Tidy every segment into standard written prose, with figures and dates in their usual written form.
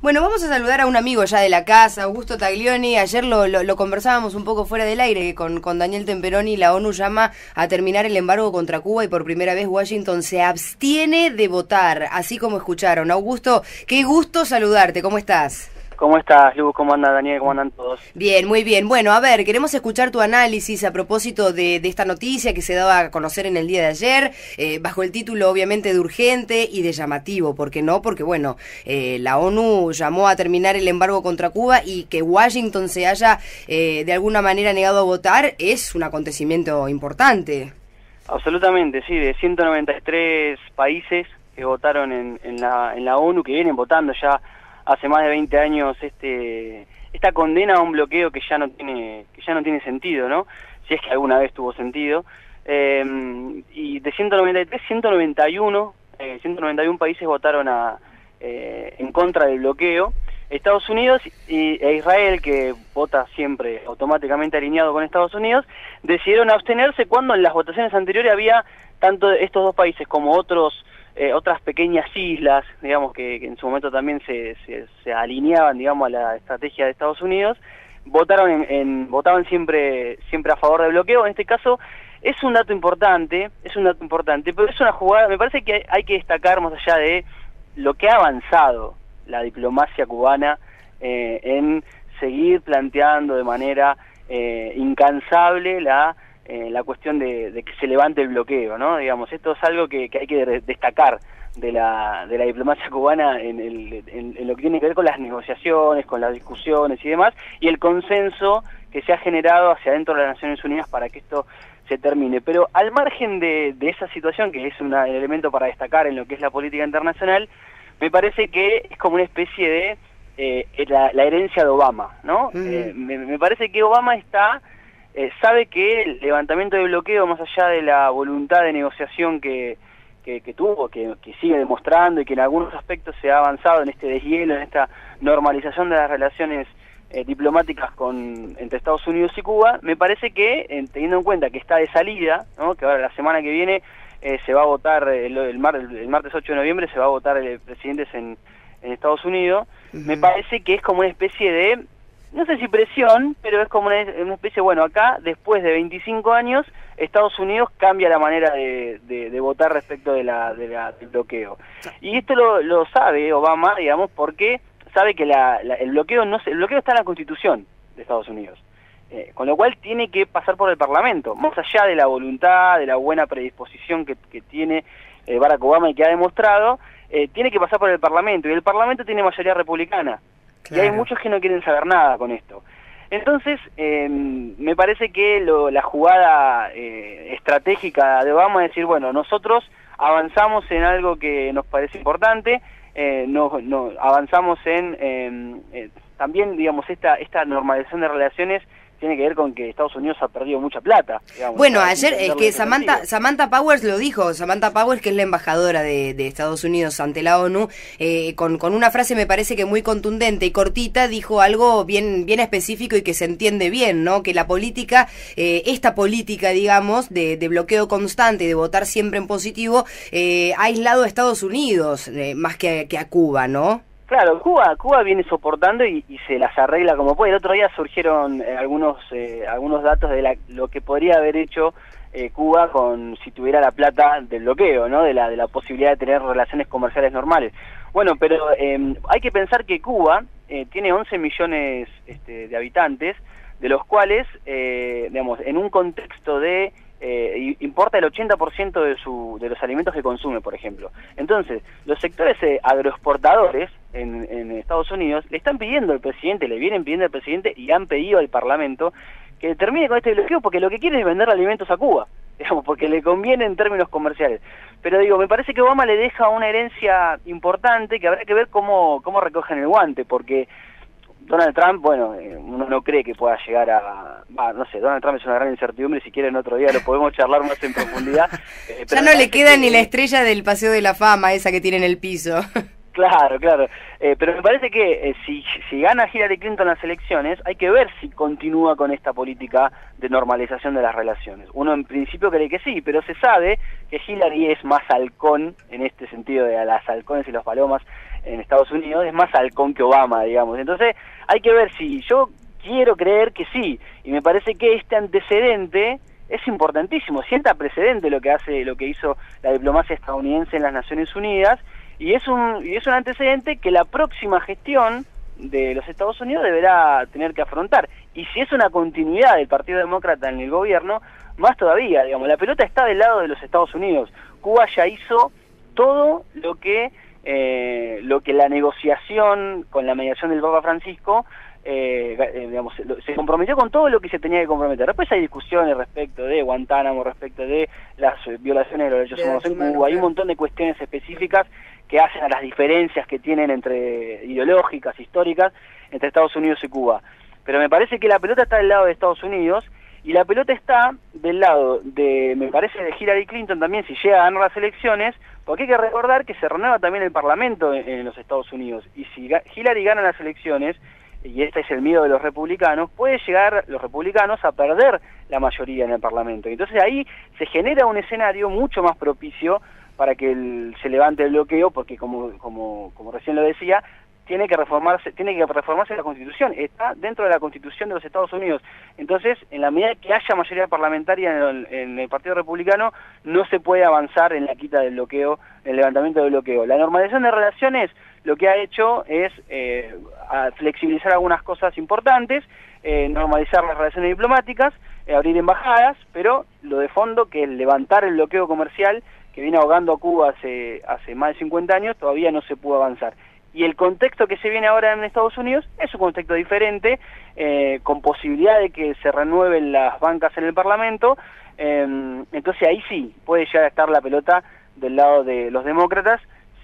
Bueno, vamos a saludar a un amigo ya de la casa, Augusto Taglioni. Ayer lo conversábamos un poco fuera del aire con Daniel Temperoni. La ONU llama a terminar el embargo contra Cuba y por primera vez Washington se abstiene de votar, así como escucharon. Augusto, qué gusto saludarte, ¿cómo estás? ¿Cómo estás, Luz? ¿Cómo anda Daniel? ¿Cómo andan todos? Bien, muy bien. Bueno, a ver, queremos escuchar tu análisis a propósito de esta noticia que se daba a conocer en el día de ayer, bajo el título obviamente de urgente y de llamativo. ¿Por qué no? Porque bueno, la ONU llamó a terminar el embargo contra Cuba y que Washington se haya de alguna manera negado a votar es un acontecimiento importante. Absolutamente, sí, de 193 países que votaron en la ONU, que vienen votando ya hace más de 20 años esta condena a un bloqueo que ya no tiene sentido, ¿no? Si es que alguna vez tuvo sentido. Y de 193, 191 países votaron en contra del bloqueo. Estados Unidos e Israel, que vota siempre automáticamente alineado con Estados Unidos, decidieron abstenerse cuando en las votaciones anteriores había tanto estos dos países como otras pequeñas islas, digamos, que en su momento también se alineaban, digamos, a la estrategia de Estados Unidos, votaban siempre a favor del bloqueo. En este caso es un dato importante, pero es una jugada, me parece que hay que destacar, más allá de lo que ha avanzado la diplomacia cubana en seguir planteando de manera incansable la cuestión de que se levante el bloqueo, ¿no? Digamos, esto es algo que hay que destacar de la diplomacia cubana en lo que tiene que ver con las negociaciones, con las discusiones y demás, y el consenso que se ha generado hacia dentro de las Naciones Unidas para que esto se termine. Pero al margen de esa situación, que es un elemento para destacar en lo que es la política internacional, me parece que es como una especie de la herencia de Obama, ¿no? Me parece que Obama sabe que el levantamiento de bloqueo, más allá de la voluntad de negociación que tuvo, que sigue demostrando y que en algunos aspectos se ha avanzado en este deshielo, en esta normalización de las relaciones diplomáticas entre Estados Unidos y Cuba, me parece que, teniendo en cuenta que está de salida, ¿no? Que ahora la semana que viene se va a votar, el martes 8 de noviembre se va a votar presidentes en Estados Unidos, me parece que es como una especie de, no sé si presión, pero es como una especie, bueno, acá, después de 25 años, Estados Unidos cambia la manera de votar respecto del bloqueo. Y esto lo sabe Obama, digamos, porque sabe que el bloqueo está en la Constitución de Estados Unidos. Con lo cual tiene que pasar por el Parlamento, más allá de la voluntad, de la buena predisposición que tiene Barack Obama y que ha demostrado, tiene que pasar por el Parlamento, y el Parlamento tiene mayoría republicana. Claro. Y hay muchos que no quieren saber nada con esto. Entonces, me parece que la jugada estratégica de Obama es decir, bueno, nosotros avanzamos en algo que nos parece importante, avanzamos también, digamos, esta normalización de relaciones tiene que ver con que Estados Unidos ha perdido mucha plata. Digamos, bueno, ayer es que Samantha Powers lo dijo, Samantha Powers, que es la embajadora de Estados Unidos ante la ONU, con una frase me parece que muy contundente y cortita, dijo algo bien específico y que se entiende bien, ¿no? Que la política, esta política, digamos, de bloqueo constante y de votar siempre en positivo, ha aislado a Estados Unidos más que a Cuba, ¿no? Claro, Cuba viene soportando y se las arregla como puede. El otro día surgieron algunos datos de lo que podría haber hecho Cuba si tuviera la plata del bloqueo, ¿no? De la posibilidad de tener relaciones comerciales normales. Bueno, pero hay que pensar que Cuba tiene 11 millones de habitantes, de los cuales, digamos, en un contexto importa el 80% de los alimentos que consume, por ejemplo. Entonces, los sectores agroexportadores en Estados Unidos le vienen pidiendo al presidente y han pedido al Parlamento que termine con este bloqueo, porque lo que quiere es vender alimentos a Cuba, digamos, porque le conviene en términos comerciales. Pero digo, me parece que Obama le deja una herencia importante que habrá que ver cómo recogen el guante, porque Donald Trump, bueno, uno no cree que pueda llegar no sé, Donald Trump es una gran incertidumbre, si quieren otro día lo podemos charlar más en profundidad. Ya no le queda ni la estrella del Paseo de la Fama, esa que tiene en el piso. Claro, pero me parece que si gana Hillary Clinton las elecciones, hay que ver si continúa con esta política de normalización de las relaciones. Uno en principio cree que sí, pero se sabe que Hillary es más halcón, en este sentido de a las halcones y los palomas, en Estados Unidos es más halcón que Obama, digamos. Entonces hay que ver si yo quiero creer que sí, y me parece que este antecedente es importantísimo, sienta precedente lo que hizo la diplomacia estadounidense en las Naciones Unidas, y es un antecedente que la próxima gestión de los Estados Unidos deberá tener que afrontar. Y si es una continuidad del Partido Demócrata en el gobierno, más todavía, digamos, la pelota está del lado de los Estados Unidos. Cuba ya hizo todo lo que la negociación con la mediación del Papa Francisco digamos, se comprometió con todo lo que se tenía que comprometer. Después hay discusiones respecto de Guantánamo, respecto de las violaciones de los derechos humanos en Cuba. Hay un montón de cuestiones específicas que hacen a las diferencias que tienen entre ideológicas, históricas, entre Estados Unidos y Cuba. Pero me parece que la pelota está del lado de Estados Unidos, y la pelota está del lado de, me parece, de Hillary Clinton también, si llega a ganar las elecciones, porque hay que recordar que se renueva también el Parlamento en los Estados Unidos, y si Hillary gana las elecciones, y este es el miedo de los republicanos, puede llegar los republicanos a perder la mayoría en el Parlamento. Entonces ahí se genera un escenario mucho más propicio para que se levante el bloqueo, porque como recién lo decía, tiene que reformarse la Constitución, está dentro de la Constitución de los Estados Unidos. Entonces, en la medida que haya mayoría parlamentaria en el Partido Republicano, no se puede avanzar en la quita del bloqueo, en el levantamiento del bloqueo. La normalización de relaciones lo que ha hecho es flexibilizar algunas cosas importantes, normalizar las relaciones diplomáticas, abrir embajadas, pero lo de fondo, que es levantar el bloqueo comercial que viene ahogando a Cuba hace más de 50 años, todavía no se pudo avanzar. Y el contexto que se viene ahora en Estados Unidos es un contexto diferente, con posibilidad de que se renueven las bancas en el Parlamento, entonces ahí sí puede llegar a estar la pelota del lado de los demócratas,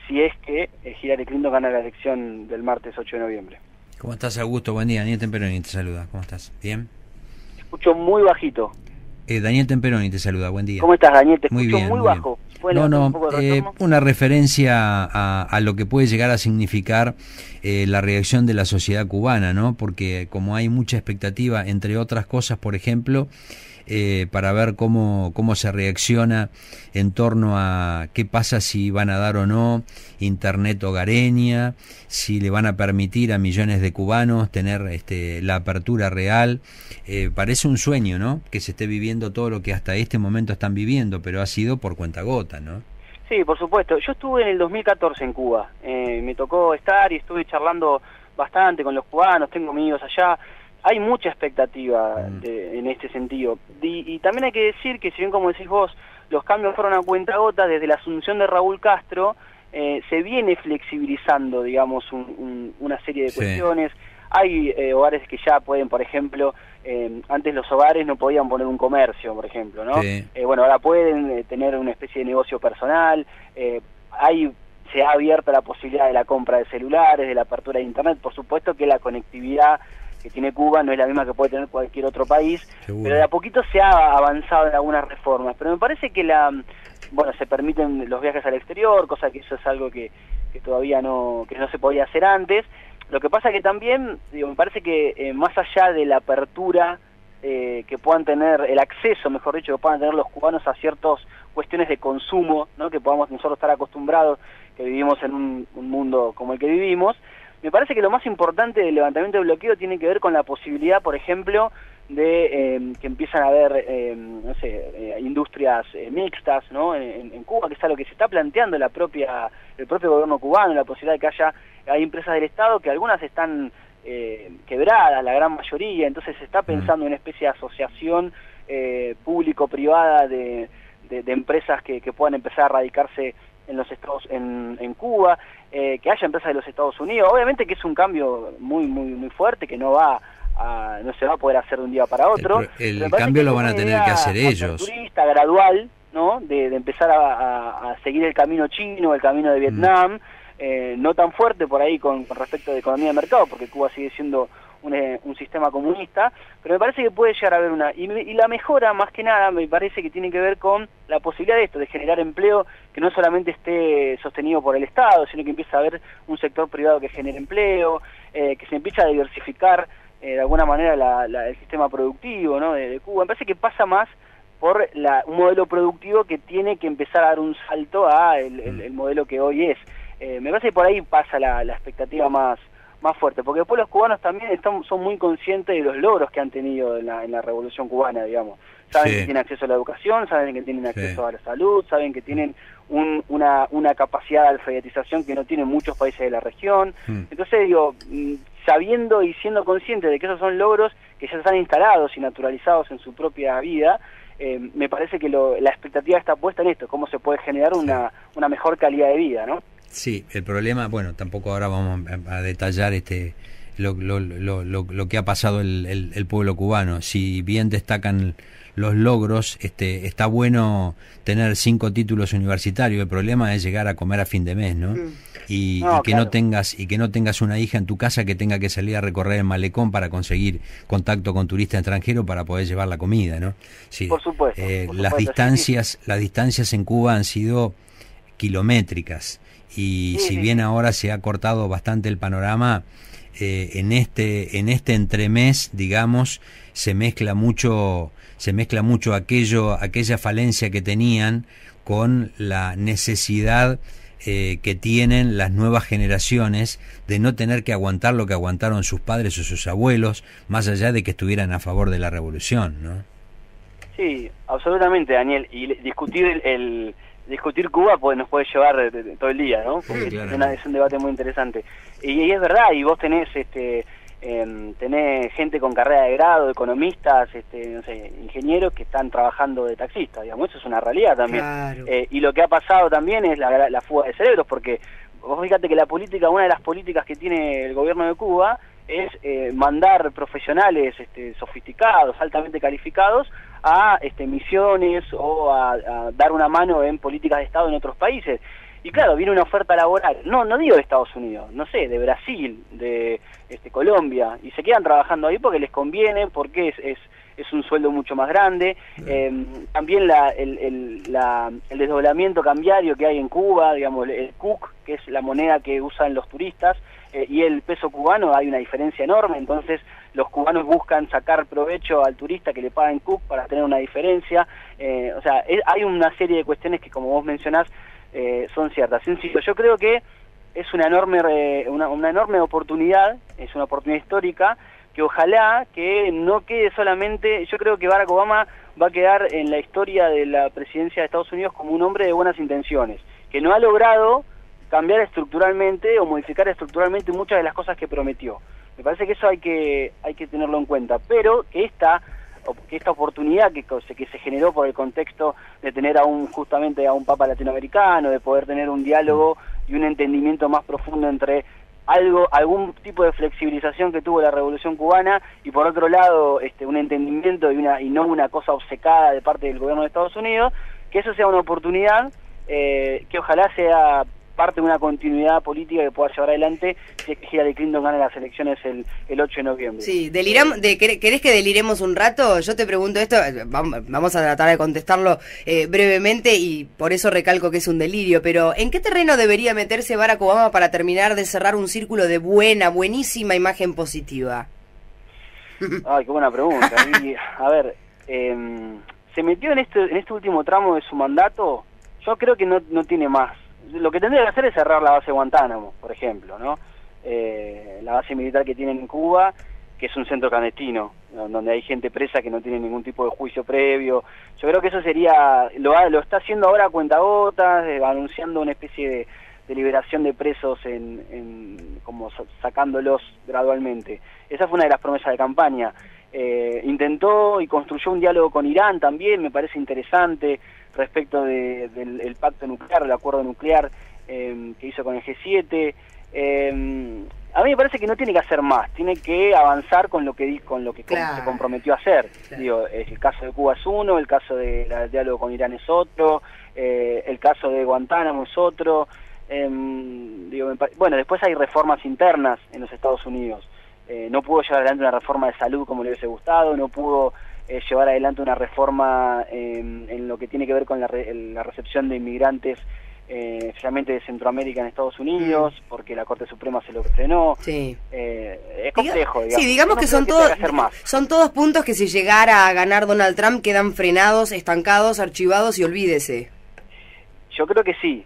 si es que Hillary Clinton gana la elección del martes 8 de noviembre. ¿Cómo estás, Augusto? Buen día, Daniel Temperoni te saluda. ¿Cómo estás? ¿Bien? Te escucho muy bajito. Daniel Temperoni te saluda, buen día. ¿Cómo estás, Daniel? Te muy escucho bien, muy bajo. Bueno, una referencia a lo que puede llegar a significar la reacción de la sociedad cubana, ¿no? Porque como hay mucha expectativa, entre otras cosas, por ejemplo, para ver cómo se reacciona en torno a qué pasa si van a dar o no internet hogareña, si le van a permitir a millones de cubanos tener la apertura real. Parece un sueño, ¿no? Que se esté viviendo todo lo que hasta este momento están viviendo, pero ha sido por cuentagotas, ¿no? Sí, por supuesto. Yo estuve en el 2014 en Cuba. Me tocó estar y estuve charlando bastante con los cubanos, tengo amigos allá. Hay mucha expectativa en este sentido. Y también hay que decir que, si bien, como decís vos, los cambios fueron a cuentagotas, desde la asunción de Raúl Castro, se viene flexibilizando, digamos, una serie de cuestiones. Hay hogares que ya pueden, por ejemplo, antes los hogares no podían poner un comercio, por ejemplo, ¿no? Sí. Bueno, ahora pueden tener una especie de negocio personal. Se ha abierto la posibilidad de la compra de celulares, de la apertura de internet. Por supuesto que la conectividad que tiene Cuba no es la misma que puede tener cualquier otro país, Seguro. pero de a poquito se ha avanzado en algunas reformas. Pero me parece que se permiten los viajes al exterior, cosa que eso es algo que todavía no se podía hacer antes. Lo que pasa que también, me parece que más allá de la apertura que puedan tener, el acceso, mejor dicho, que puedan tener los cubanos a ciertas cuestiones de consumo, ¿no? Que podamos nosotros estar acostumbrados, que vivimos en un mundo como el que vivimos, me parece que lo más importante del levantamiento del bloqueo tiene que ver con la posibilidad, por ejemplo, de que empiezan a haber, industrias mixtas, ¿no? En Cuba, que es algo que se está planteando el propio gobierno cubano, la posibilidad de que hay empresas del Estado que algunas están quebradas, la gran mayoría, entonces se está pensando en una especie de asociación público-privada de empresas que puedan empezar a radicarse en los Estados, en Cuba, que haya empresas de los Estados Unidos. Obviamente que es un cambio muy fuerte, que no se va a poder hacer de un día para otro. El cambio lo van a tener que hacer ellos. Turista gradual, ¿no? De empezar a seguir el camino chino, el camino de Vietnam, no tan fuerte por ahí con respecto de economía de mercado, porque Cuba sigue siendo un sistema comunista, pero me parece que puede llegar a haber y la mejora, más que nada, me parece que tiene que ver con la posibilidad de esto, de generar empleo que no solamente esté sostenido por el Estado, sino que empieza a haber un sector privado que genere empleo, que se empieza a diversificar de alguna manera el sistema productivo, ¿no? de Cuba. Me parece que pasa más por un modelo productivo que tiene que empezar a dar un salto a el modelo que hoy es. me parece que por ahí pasa la expectativa más fuerte, porque después los cubanos también son muy conscientes de los logros que han tenido en la Revolución Cubana, digamos. Saben que tienen acceso a la educación, saben que tienen acceso a la salud, saben que tienen una capacidad de alfabetización que no tienen muchos países de la región. Entonces, digo, sabiendo y siendo conscientes de que esos son logros que ya están instalados y naturalizados en su propia vida, me parece que la expectativa está puesta en esto, cómo se puede generar una mejor calidad de vida, ¿no? Sí, el problema, bueno, tampoco ahora vamos a detallar lo que ha pasado el pueblo cubano. Si bien destacan los logros, está bueno tener 5 títulos universitarios. El problema es llegar a comer a fin de mes, ¿no? Y que no tengas una hija en tu casa que tenga que salir a recorrer el malecón para conseguir contacto con turistas extranjeros para poder llevar la comida, ¿no? Sí. Por supuesto. Las distancias en Cuba han sido kilométricas. Y si bien ahora se ha cortado bastante el panorama, en este entremés, digamos, se mezcla mucho aquella falencia que tenían con la necesidad que tienen las nuevas generaciones de no tener que aguantar lo que aguantaron sus padres o sus abuelos, más allá de que estuvieran a favor de la revolución, ¿no? Sí, absolutamente, Daniel, y discutir Cuba nos puede llevar todo el día, ¿no? Porque es un debate muy interesante. Y es verdad, y vos tenés tenés gente con carrera de grado, economistas, no sé, ingenieros que están trabajando de taxistas, digamos, eso es una realidad también. Claro. Y lo que ha pasado también es la fuga de cerebros, porque vos fíjate que una de las políticas que tiene el gobierno de Cuba es mandar profesionales sofisticados, altamente calificados, a misiones o a dar una mano en políticas de Estado en otros países. Y claro, viene una oferta laboral, no digo de Estados Unidos, no sé, de Brasil, de Colombia, y se quedan trabajando ahí porque les conviene, porque es un sueldo mucho más grande. También el desdoblamiento cambiario que hay en Cuba, digamos, el CUC, que es la moneda que usan los turistas, y el peso cubano, hay una diferencia enorme, entonces los cubanos buscan sacar provecho al turista que le pagan CUC para tener una diferencia. O sea, hay una serie de cuestiones que, como vos mencionás, son ciertas. Insisto, yo creo que es una enorme oportunidad, es una oportunidad histórica, que ojalá que no quede solamente. Yo creo que Barack Obama va a quedar en la historia de la presidencia de Estados Unidos como un hombre de buenas intenciones, que no ha logrado cambiar estructuralmente o modificar estructuralmente muchas de las cosas que prometió. Me parece que eso hay que tenerlo en cuenta, pero que esta oportunidad que se generó por el contexto de tener justamente a un papa latinoamericano, de poder tener un diálogo y un entendimiento más profundo entre algún tipo de flexibilización que tuvo la Revolución Cubana, y por otro lado un entendimiento y no una cosa obcecada de parte del gobierno de Estados Unidos, que eso sea una oportunidad que ojalá sea parte de una continuidad política que pueda llevar adelante si es que Hillary Clinton gana las elecciones el 8 de noviembre. Sí, ¿querés que deliremos un rato? Yo te pregunto esto, vamos a tratar de contestarlo brevemente, y por eso recalco que es un delirio, pero ¿en qué terreno debería meterse Barack Obama para terminar de cerrar un círculo de buenísima imagen positiva? Ay, qué buena pregunta. A ver, se metió en este último tramo de su mandato. Yo creo que no tiene más. Lo que tendría que hacer es cerrar la base de Guantánamo, por ejemplo, ¿no? La base militar que tienen en Cuba, que es un centro clandestino, donde hay gente presa que no tiene ningún tipo de juicio previo. Yo creo que eso sería, lo está haciendo ahora a cuentagotas, anunciando una especie de liberación de presos como sacándolos gradualmente. Esa fue una de las promesas de campaña. Intentó y construyó un diálogo con Irán también, me parece interesante, respecto del pacto nuclear, el acuerdo nuclear que hizo con el G7. A mí me parece que no tiene que hacer más, tiene que avanzar con lo que Claro. se comprometió a hacer. Claro. Digo, el caso de Cuba es uno, el caso del diálogo con Irán es otro, el caso de Guantánamo es otro. Bueno, después hay reformas internas en los Estados Unidos. No pudo llevar adelante una reforma de salud como le hubiese gustado, no pudo llevar adelante una reforma en lo que tiene que ver con la recepción de inmigrantes, especialmente de Centroamérica en Estados Unidos, porque la Corte Suprema se lo frenó. Sí. Es complejo, digamos. Sí, digamos que son todos puntos que si llegara a ganar Donald Trump quedan frenados, estancados, archivados y olvídese. Yo creo que sí.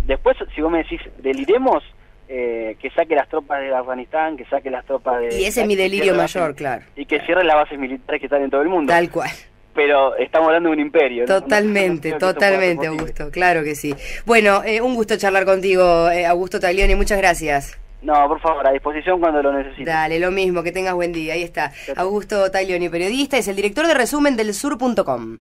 Después, si vos me decís, deliremos, que saque las tropas de Afganistán, que saque las tropas de... Y ese es mi delirio mayor, claro. Y que cierre las bases militares que están en todo el mundo. Tal cual. Pero estamos hablando de un imperio, ¿no? Totalmente, totalmente, Augusto, claro que sí. Bueno, un gusto charlar contigo, Augusto Taglioni, muchas gracias. No, por favor, a disposición cuando lo necesites. Dale, lo mismo, que tengas buen día, ahí está. Augusto Taglioni, periodista, es el director de resumen del sur.com.